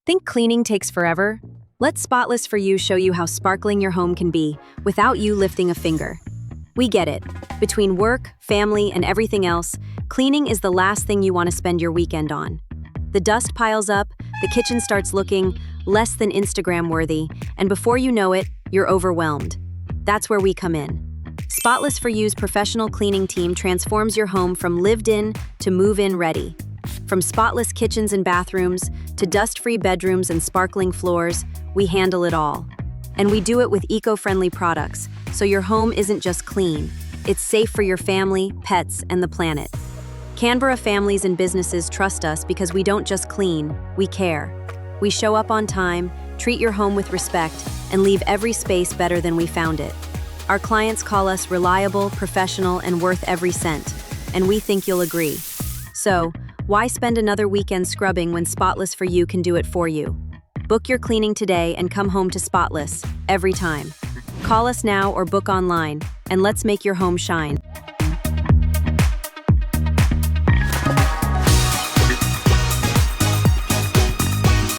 Think cleaning takes forever? Let Spotless4u show you how sparkling your home can be without you lifting a finger. We get it. Between work, family, and everything else, cleaning is the last thing you want to spend your weekend on. The dust piles up, the kitchen starts looking less than Instagram-worthy, and before you know it, you're overwhelmed. That's where we come in. Spotless4u's professional cleaning team transforms your home from lived-in to move-in ready. From spotless kitchens and bathrooms to dust-free bedrooms and sparkling floors, we handle it all. And we do it with eco-friendly products, so your home isn't just clean, it's safe for your family, pets, and the planet. Canberra families and businesses trust us because we don't just clean, we care. We show up on time, treat your home with respect, and leave every space better than we found it. Our clients call us reliable, professional, and worth every cent, and we think you'll agree. So, why spend another weekend scrubbing when Spotless4u can do it for you? Book your cleaning today and come home to spotless, every time. Call us now or book online, and let's make your home shine.